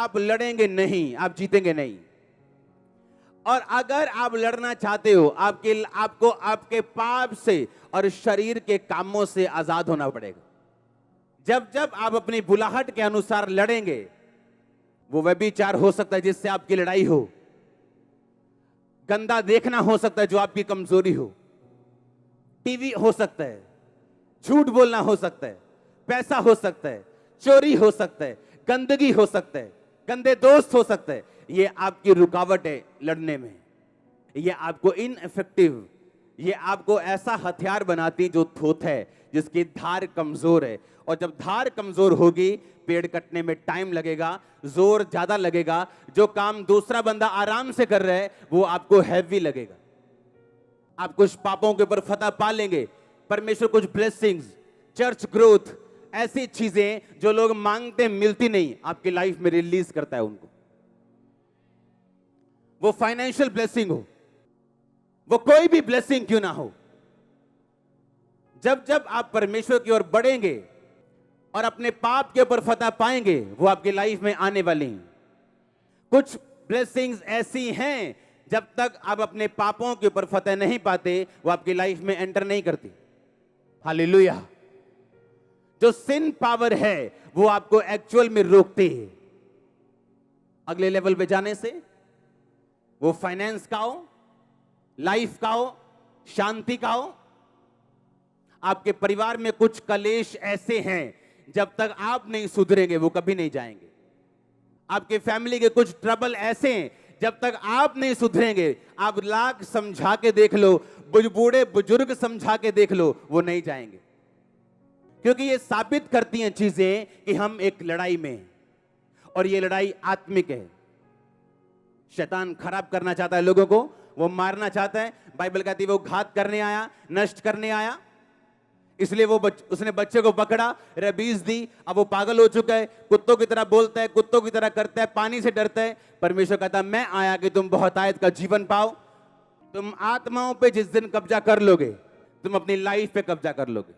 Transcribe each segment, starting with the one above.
आप लड़ेंगे नहीं, आप जीतेंगे नहीं। और अगर आप लड़ना चाहते हो, आपको आपके पाप से और शरीर के कामों से आजाद होना पड़ेगा। जब जब आप अपनी बुलाहट के अनुसार लड़ेंगे, वो व्यभिचार हो सकता है जिससे आपकी लड़ाई हो, गंदा देखना हो सकता है जो आपकी कमजोरी हो, टीवी हो सकता है, झूठ बोलना हो सकता है, पैसा हो सकता है, चोरी हो सकता है, गंदगी हो सकता है, गंदे दोस्त हो सकते हैं। ये आपकी रुकावट है लड़ने में, ये आपको इनइफेक्टिव, ये आपको ऐसा हथियार बनाती जो थोथ है, जिसकी धार कमजोर है। और जब धार कमजोर होगी, पेड़ कटने में टाइम लगेगा, जोर ज्यादा लगेगा। जो काम दूसरा बंदा आराम से कर रहा है वो आपको हैवी लगेगा। आप कुछ पापों के ऊपर फतह पा लेंगे, परमेश्वर कुछ ब्लेसिंग्स, चर्च ग्रोथ, ऐसी चीजें जो लोग मांगते मिलती नहीं, आपकी लाइफ में रिलीज करता है उनको। वो फाइनेंशियल ब्लेसिंग हो, वो कोई भी ब्लेसिंग क्यों ना हो, जब जब आप परमेश्वर की ओर बढ़ेंगे और अपने पाप के ऊपर फतह पाएंगे, वो आपकी लाइफ में आने वाली हैं। कुछ ब्लेसिंग्स ऐसी हैं, जब तक आप अपने पापों के ऊपर फतह नहीं पाते, वो आपकी लाइफ में एंटर नहीं करती। हालेलुया। जो सिन पावर है वो आपको एक्चुअल में रोकती है अगले लेवल पे जाने से। वो फाइनेंस का हो, लाइफ का हो, शांति का हो। आपके परिवार में कुछ कलेश ऐसे हैं, जब तक आप नहीं सुधरेंगे वो कभी नहीं जाएंगे। आपके फैमिली के कुछ ट्रबल ऐसे हैं, जब तक आप नहीं सुधरेंगे, आप लाख समझा के देख लो, बूढ़े बुजुर्ग समझा के देख लो, वो नहीं जाएंगे। क्योंकि ये साबित करती हैं चीजें कि हम एक लड़ाई में हैं, और ये लड़ाई आत्मिक है। शैतान खराब करना चाहता है लोगों को, वो मारना चाहता है। बाइबल कहती है वो घात करने आया, नष्ट करने आया, इसलिए उसने बच्चे को पकड़ा, रबीज दी, अब वो पागल हो चुका है, कुत्तों की तरह बोलता है, कुत्तों की तरह करता है, पानी से डरता है। परमेश्वर कहता है मैं आया कि तुम बहुतायत का जीवन पाओ। तुम आत्माओं पे जिस दिन कब्जा कर लोगे, तुम अपनी लाइफ पे कब्जा कर लोगे।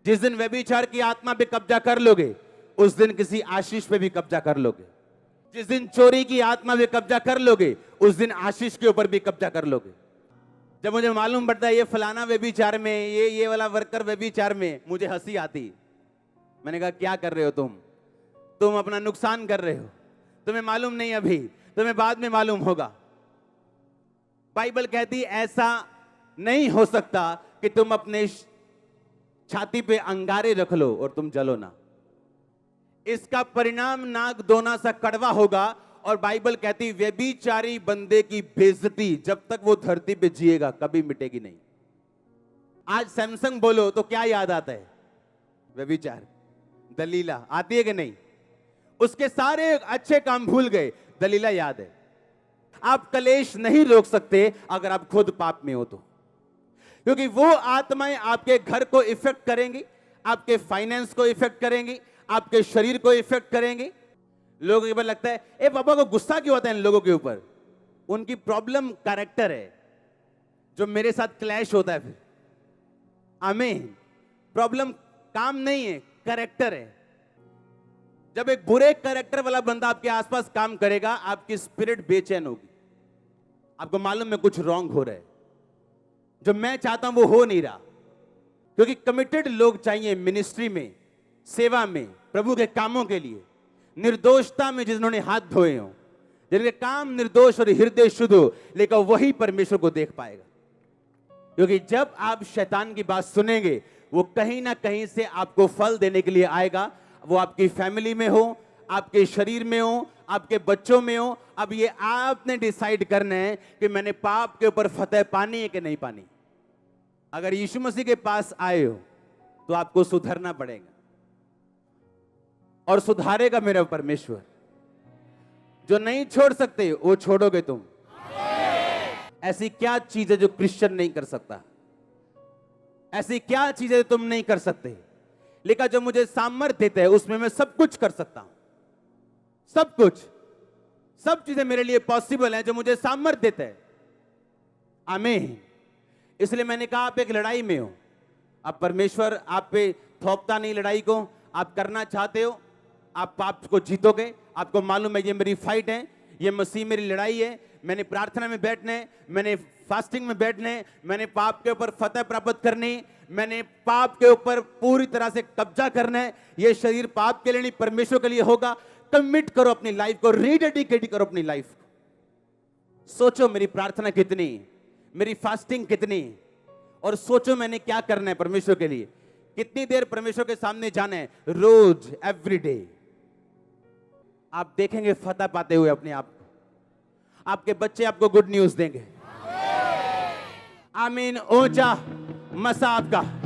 जिस दिन व्यभिचार की आत्मा पे कब्जा कर लोगे, उस दिन किसी आशीष पे भी कब्जा कर लोगे। जिस दिन चोरी की आत्मा पे कब्जा कर लोगे, उस दिन आशीष के ऊपर भी कब्जा कर लोगे। जब मुझे मालूम पड़ता है ये फलाना व्यभिचार में, ये वाला वर्कर व्यभिचार में, मुझे हंसी आती। मैंने कहा क्या कर रहे हो तुम अपना नुकसान कर रहे हो, तुम्हें मालूम नहीं, अभी तुम्हें बाद में मालूम होगा। बाइबल कहती ऐसा नहीं हो सकता कि तुम अपने छाती पे अंगारे रख लो और तुम जलो ना। इसका परिणाम नाक दोना सा कड़वा होगा। और बाइबल कहती व्यभिचारी बंदे की बेइज्जती जब तक वो धरती पे जिएगा कभी मिटेगी नहीं। आज सैमसंग बोलो तो क्या याद आता है? व्यभिचार, दलीला आती है कि नहीं? उसके सारे अच्छे काम भूल गए, दलीला याद है। आप कलेश नहीं रोक सकते अगर आप खुद पाप में हो तो, क्योंकि वो आत्माएं आपके घर को इफेक्ट करेंगी, आपके फाइनेंस को इफेक्ट करेंगी, आपके शरीर को इफेक्ट करेंगी। लोगों के ऊपर लगता है ए पापा को गुस्सा क्यों आता है इन लोगों के ऊपर? उनकी प्रॉब्लम कैरेक्टर है जो मेरे साथ क्लैश होता है। फिर आमीन। प्रॉब्लम काम नहीं है, कैरेक्टर है। जब एक बुरे कैरेक्टर वाला बंदा आपके आसपास काम करेगा, आपकी स्पिरिट बेचैन होगी, आपको मालूम है कुछ रॉन्ग हो रहा है, जो मैं चाहता हूं वो हो नहीं रहा। क्योंकि कमिटेड लोग चाहिए मिनिस्ट्री में, सेवा में, प्रभु के कामों के लिए, निर्दोषता में जिन्होंने हाथ धोए हो, जिनके काम निर्दोष और हृदय शुद्ध हो, लेकिन वही परमेश्वर को देख पाएगा। क्योंकि जब आप शैतान की बात सुनेंगे, वो कहीं ना कहीं से आपको फल देने के लिए आएगा। वो आपकी फैमिली में हो, आपके शरीर में हो, आपके बच्चों में हो। अब ये आपने डिसाइड करना है कि मैंने पाप के ऊपर फतह पानी है कि नहीं पानी। अगर यीशु मसीह के पास आए हो तो आपको सुधरना पड़ेगा, और सुधारेगा मेरा परमेश्वर। जो नहीं छोड़ सकते वो छोड़ोगे तुम। ऐसी क्या चीज है जो क्रिश्चियन नहीं कर सकता? ऐसी क्या चीज है तुम नहीं कर सकते? लेकिन जो मुझे सामर्थ्य देता है उसमें मैं सब कुछ कर सकता हूं। सब कुछ, सब चीजें मेरे लिए पॉसिबल हैं जो मुझे सामर्थ्य देता है। आमीन। इसलिए मैंने कहा आप एक लड़ाई में हो। अब परमेश्वर आप पे थोपता नहीं लड़ाई को, आप करना चाहते हो, आप पाप को जीतोगे। आपको मालूम है ये मेरी फाइट है, ये मसीह मेरी लड़ाई है, मैंने प्रार्थना में बैठना है, मैंने फास्टिंग में बैठना है, मैंने पाप के ऊपर फतह प्राप्त करनी, मैंने पाप के ऊपर पूरी तरह से कब्जा करना है। ये शरीर पाप के लिए नहीं, परमेश्वर के लिए होगा। कमिट करो अपनी लाइफ को, रीडेडिकेट करो अपनी लाइफ को। सोचो मेरी प्रार्थना कितनी, मेरी फास्टिंग कितनी, और सोचो मैंने क्या करना है परमेश्वर के लिए, कितनी देर परमेश्वर के सामने जाना है, रोज, एवरी डे। आप देखेंगे फतह पाते हुए अपने आप को। आपके बच्चे आपको गुड न्यूज देंगे। आमीन। ऊंचा मसा आपका।